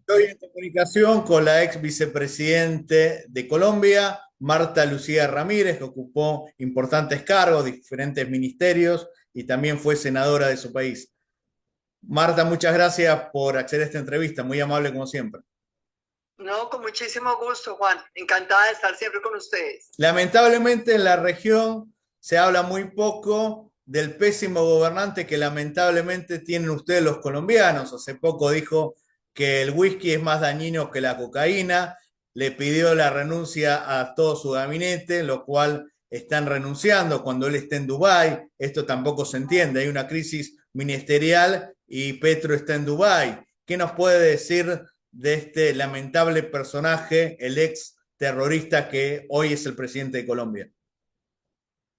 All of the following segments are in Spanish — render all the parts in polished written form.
Estoy en comunicación con la ex vicepresidente de Colombia, Marta Lucía Ramírez, que ocupó importantes cargos, diferentes ministerios y también fue senadora de su país. Marta, muchas gracias por acceder a esta entrevista, muy amable como siempre. No, con muchísimo gusto, Juan. Encantada de estar siempre con ustedes. Lamentablemente en la región se habla muy poco del pésimo gobernante que lamentablemente tienen ustedes los colombianos. Hace poco dijo que el whisky es más dañino que la cocaína, le pidió la renuncia a todo su gabinete, lo cual están renunciando cuando él está en Dubái. Esto tampoco se entiende, hay una crisis ministerial y Petro está en Dubái. ¿Qué nos puede decir de este lamentable personaje, el ex terrorista que hoy es el presidente de Colombia?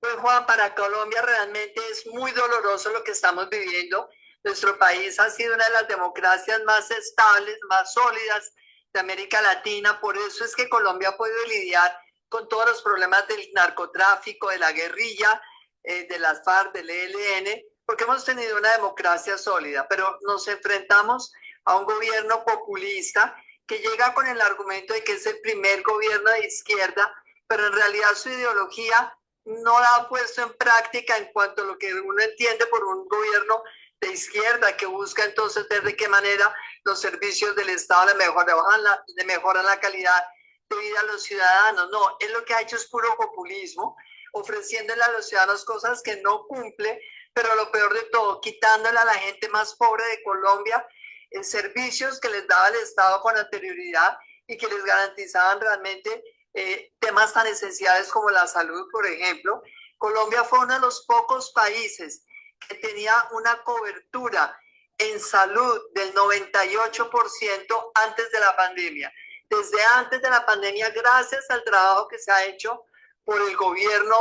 Pues Juan, para Colombia realmente es muy doloroso lo que estamos viviendo. Nuestro país ha sido una de las democracias más estables, más sólidas de América Latina. Por eso es que Colombia ha podido lidiar con todos los problemas del narcotráfico, de la guerrilla, de las FARC, del ELN, porque hemos tenido una democracia sólida, pero nos enfrentamos a un gobierno populista que llega con el argumento de que es el primer gobierno de izquierda, pero en realidad su ideología no la ha puesto en práctica en cuanto a lo que uno entiende por un gobierno de izquierda que busca entonces ver de qué manera los servicios del Estado le mejoran la calidad de vida a los ciudadanos. No, él lo que ha hecho es puro populismo, ofreciéndole a los ciudadanos cosas que no cumple, pero lo peor de todo, quitándole a la gente más pobre de Colombia servicios que les daba el Estado con anterioridad y que les garantizaban realmente temas tan esenciales como la salud, por ejemplo. Colombia fue uno de los pocos países que tenía una cobertura en salud del 98% antes de la pandemia. Desde antes de la pandemia, gracias al trabajo que se ha hecho por el gobierno,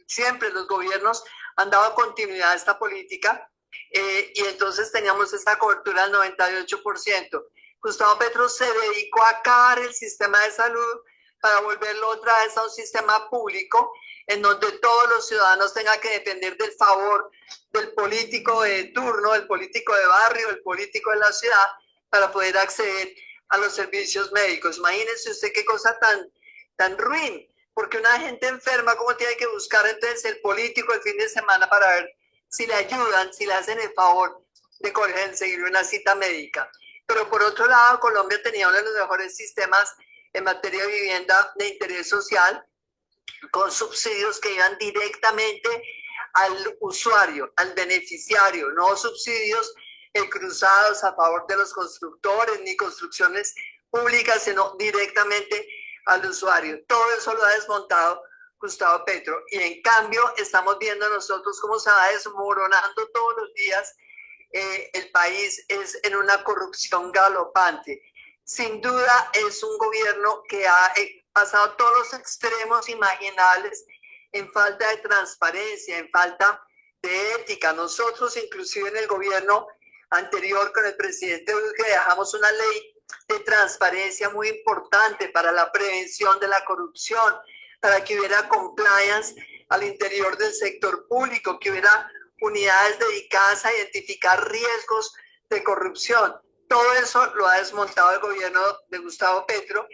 siempre los gobiernos han dado continuidad a esta política, y entonces teníamos esta cobertura del 98%. Gustavo Petro se dedicó a acabar el sistema de salud para volverlo otra vez a un sistema público en donde todos los ciudadanos tengan que depender del favor del político de turno, del político de barrio, del político de la ciudad, para poder acceder a los servicios médicos. Imagínense usted qué cosa tan ruin, porque una gente enferma, ¿cómo tiene que buscar entonces el político el fin de semana para ver si le ayudan, si le hacen el favor de conseguir una cita médica? Pero por otro lado, Colombia tenía uno de los mejores sistemas en materia de vivienda de interés social, con subsidios que iban directamente al usuario, al beneficiario, no subsidios cruzados a favor de los constructores ni construcciones públicas, sino directamente al usuario. Todo eso lo ha desmontado Gustavo Petro, y en cambio estamos viendo nosotros cómo se va desmoronando todos los días. El país es en una corrupción galopante. Sin duda es un gobierno que ha pasado todos los extremos imaginables en falta de transparencia, en falta de ética. Nosotros, inclusive en el gobierno anterior con el presidente Duque, dejamos una ley de transparencia muy importante para la prevención de la corrupción, para que hubiera compliance al interior del sector público, que hubiera unidades dedicadas a identificar riesgos de corrupción. Todo eso lo ha desmontado el gobierno de Gustavo Petro,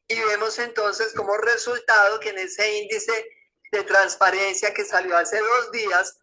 y vemos entonces como resultado que en ese índice de transparencia que salió hace 2 días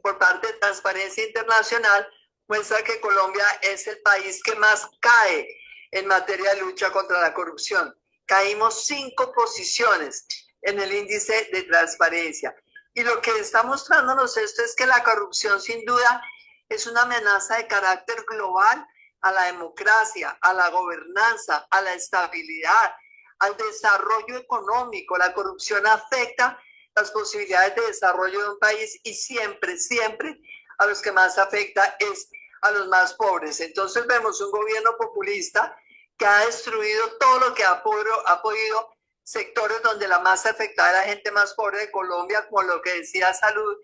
por parte de Transparencia Internacional, muestra que Colombia es el país que más cae en materia de lucha contra la corrupción. Caímos 5 posiciones en el índice de transparencia. Y lo que está mostrándonos esto es que la corrupción sin duda es una amenaza de carácter global a la democracia, a la gobernanza, a la estabilidad, al desarrollo económico. La corrupción afecta las posibilidades de desarrollo de un país, y siempre, siempre a los que más afecta es a los más pobres. Entonces vemos un gobierno populista que ha destruido todo lo que ha podido sectores donde la más afectada es la gente más pobre de Colombia, como lo que decía salud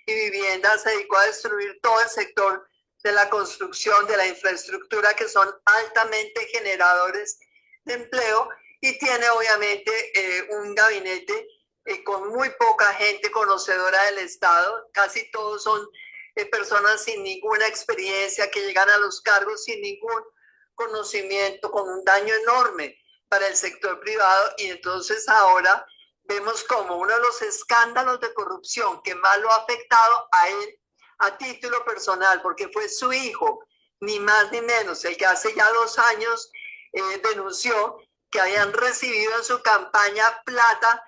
y vivienda. Se dedicó a destruir todo el sector de la construcción, de la infraestructura, que son altamente generadores de empleo, y tiene obviamente un gabinete con muy poca gente conocedora del Estado. Casi todos son personas sin ninguna experiencia, que llegan a los cargos sin ningún conocimiento, con un daño enorme para el sector privado, y entonces ahora vemos como uno de los escándalos de corrupción que más lo ha afectado a él a título personal, porque fue su hijo, ni más ni menos, el que hace ya 2 años denunció que habían recibido en su campaña plata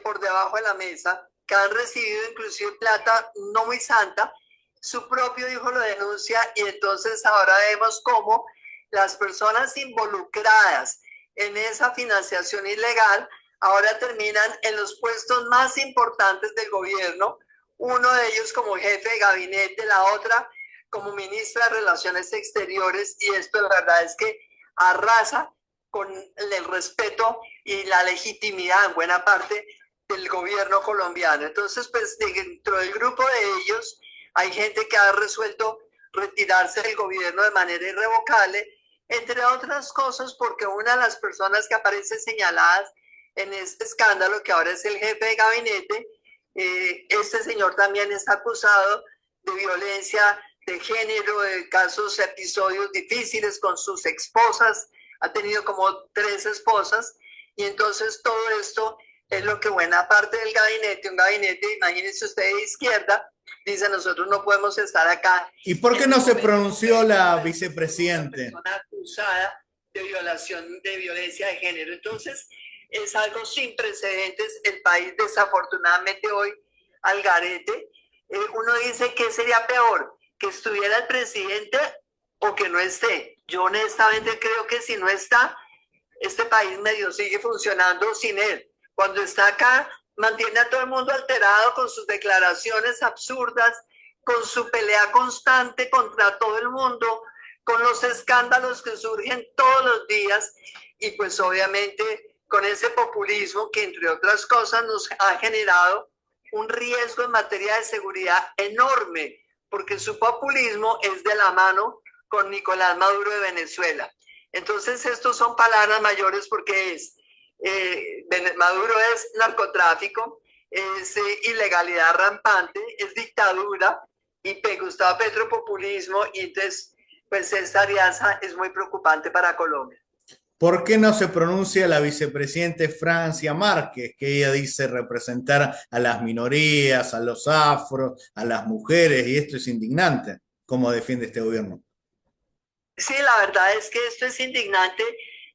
por debajo de la mesa, que han recibido inclusive plata no muy santa. Su propio hijo lo denuncia, y entonces ahora vemos cómo las personas involucradas en esa financiación ilegal ahora terminan en los puestos más importantes del gobierno, uno de ellos como jefe de gabinete, la otra como ministra de Relaciones Exteriores, y esto la verdad es que arrasa con el respeto y la legitimidad en buena parte del gobierno colombiano. Entonces, pues dentro del grupo de ellos hay gente que ha resuelto retirarse del gobierno de manera irrevocable, entre otras cosas porque una de las personas que aparece señaladas en este escándalo, que ahora es el jefe de gabinete, este señor también está acusado de violencia de género, de casos, episodios difíciles con sus esposas, ha tenido como 3 esposas, y entonces todo esto es lo que buena parte del gabinete, un gabinete, imagínense ustedes, de izquierda, dice: nosotros no podemos estar acá. ¿Y por qué no se pronunció la vicepresidente? Una persona acusada de violación, de violencia de género. Entonces, es algo sin precedentes. El país, desafortunadamente, hoy al garete. Uno dice: ¿qué sería peor? ¿Que estuviera el presidente o que no esté? Yo honestamente creo que si no está, este país medio sigue funcionando sin él. Cuando está acá, mantiene a todo el mundo alterado con sus declaraciones absurdas, con su pelea constante contra todo el mundo, con los escándalos que surgen todos los días, y pues obviamente con ese populismo que, entre otras cosas, nos ha generado un riesgo en materia de seguridad enorme, porque su populismo es de la mano con Nicolás Maduro de Venezuela. Entonces, estos son palabras mayores, porque Maduro es narcotráfico, es ilegalidad rampante, es dictadura, y Gustavo Petro populismo, y entonces, pues esta alianza es muy preocupante para Colombia. ¿Por qué no se pronuncia la vicepresidenta Francia Márquez, que ella dice representar a las minorías, a los afros, a las mujeres, y esto es indignante? ¿Cómo defiende este gobierno? Sí, la verdad es que esto es indignante,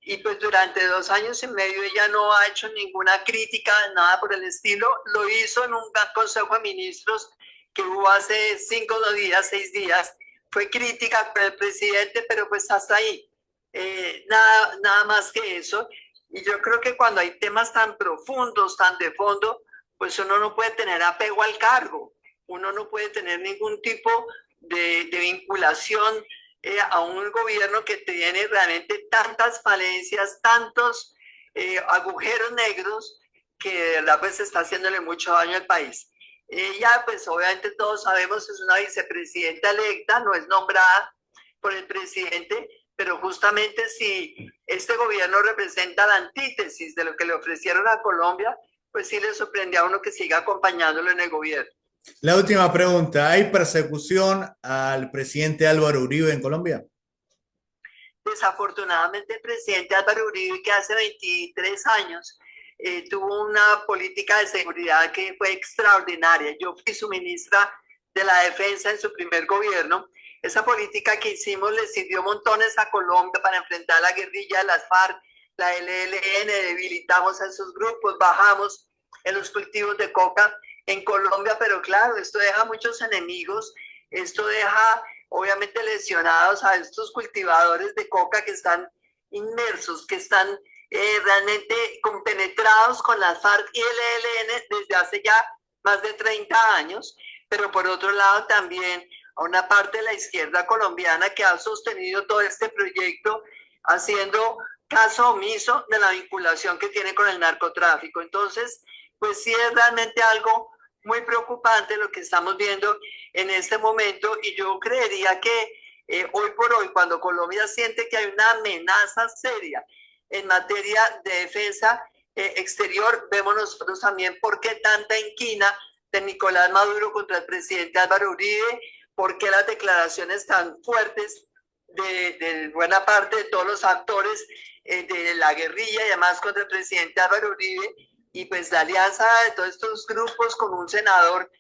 y pues durante 2 años y medio ella no ha hecho ninguna crítica, nada por el estilo. Lo hizo en un consejo de ministros que hubo hace 5 días, 6 días. Fue crítica con el presidente, pero pues hasta ahí. Nada más que eso. Y yo creo que cuando hay temas tan profundos, tan de fondo, pues uno no puede tener apego al cargo, uno no puede tener ningún tipo de vinculación a un gobierno que tiene realmente tantas falencias, tantos agujeros negros, que de verdad pues está haciéndole mucho daño al país. Ella, pues obviamente todos sabemos, es una vicepresidenta electa, no es nombrada por el presidente, pero justamente si este gobierno representa la antítesis de lo que le ofrecieron a Colombia, pues sí le sorprende a uno que siga acompañándolo en el gobierno. La última pregunta, ¿hay persecución al presidente Álvaro Uribe en Colombia? Desafortunadamente, el presidente Álvaro Uribe, que hace 23 años tuvo una política de seguridad que fue extraordinaria. Yo fui su ministra de la Defensa en su primer gobierno. Esa política que hicimos le sirvió montones a Colombia para enfrentar la guerrilla de las FARC, la LLN, debilitamos a esos grupos, bajamos en los cultivos de coca en Colombia, pero claro, esto deja muchos enemigos, esto deja obviamente lesionados a estos cultivadores de coca que están inmersos, que están realmente compenetrados con las FARC y el ELN desde hace ya más de 30 años, pero por otro lado también a una parte de la izquierda colombiana que ha sostenido todo este proyecto haciendo caso omiso de la vinculación que tiene con el narcotráfico. Entonces, pues sí es realmente algo muy preocupante lo que estamos viendo en este momento, y yo creería que hoy por hoy, cuando Colombia siente que hay una amenaza seria en materia de defensa exterior, vemos nosotros también por qué tanta inquina de Nicolás Maduro contra el presidente Álvaro Uribe, por qué las declaraciones tan fuertes de buena parte de todos los actores de la guerrilla y además contra el presidente Álvaro Uribe, y pues la alianza de todos estos grupos con un senador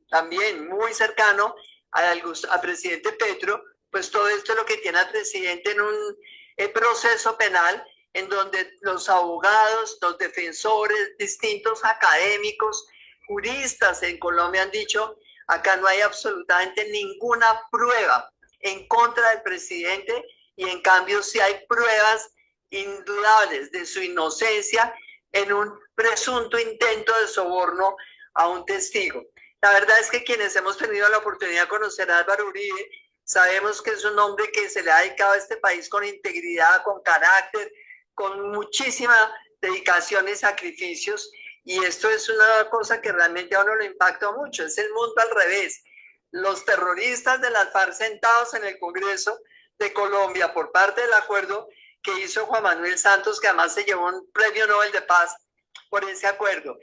también muy cercano al presidente Petro, pues todo esto es lo que tiene al presidente en un proceso penal en donde los abogados, los defensores, distintos académicos, juristas en Colombia han dicho, acá no hay absolutamente ninguna prueba en contra del presidente y en cambio sí hay pruebas indudables de su inocencia en un presunto intento de soborno a un testigo. La verdad es que quienes hemos tenido la oportunidad de conocer a Álvaro Uribe, sabemos que es un hombre que se le ha dedicado a este país con integridad, con carácter, con muchísima dedicación y sacrificios, y esto es una cosa que realmente a uno lo impacta mucho, es el mundo al revés. Los terroristas de las FARC sentados en el Congreso de Colombia por parte del acuerdo que hizo Juan Manuel Santos, que además se llevó un premio Nobel de Paz por ese acuerdo.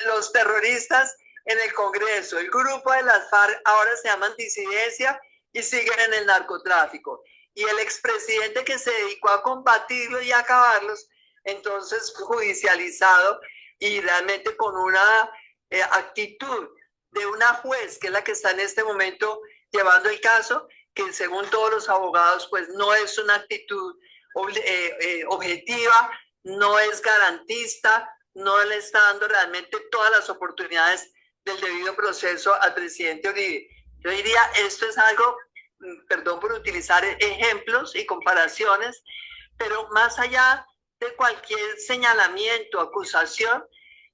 Los terroristas en el Congreso, el grupo de las FARC ahora se llaman disidencia y siguen en el narcotráfico. Y el expresidente que se dedicó a combatirlo y a acabarlos, entonces judicializado y realmente con una actitud de una juez, que es la que está en este momento llevando el caso, que según todos los abogados, pues no es una actitud objetiva, no es garantista, no le está dando realmente todas las oportunidades del debido proceso al presidente Uribe. Yo diría, esto es algo, perdón por utilizar ejemplos y comparaciones, pero más allá de cualquier señalamiento, acusación,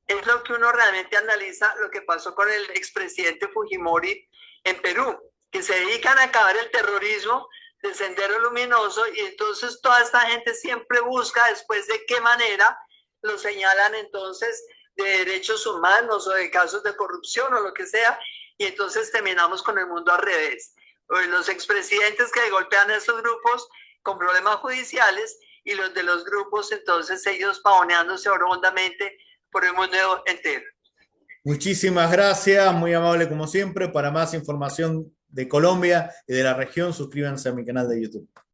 es lo que uno realmente analiza lo que pasó con el expresidente Fujimori en Perú, que se dedican a acabar el terrorismo de Sendero Luminoso, y entonces toda esta gente siempre busca después de qué manera lo señalan entonces de derechos humanos o de casos de corrupción o lo que sea, y entonces terminamos con el mundo al revés. Los expresidentes que golpean a esos grupos con problemas judiciales y los de los grupos, entonces ellos pavoneándose hondamente por el mundo entero. Muchísimas gracias, muy amable como siempre. Para más información de Colombia y de la región, suscríbanse a mi canal de YouTube.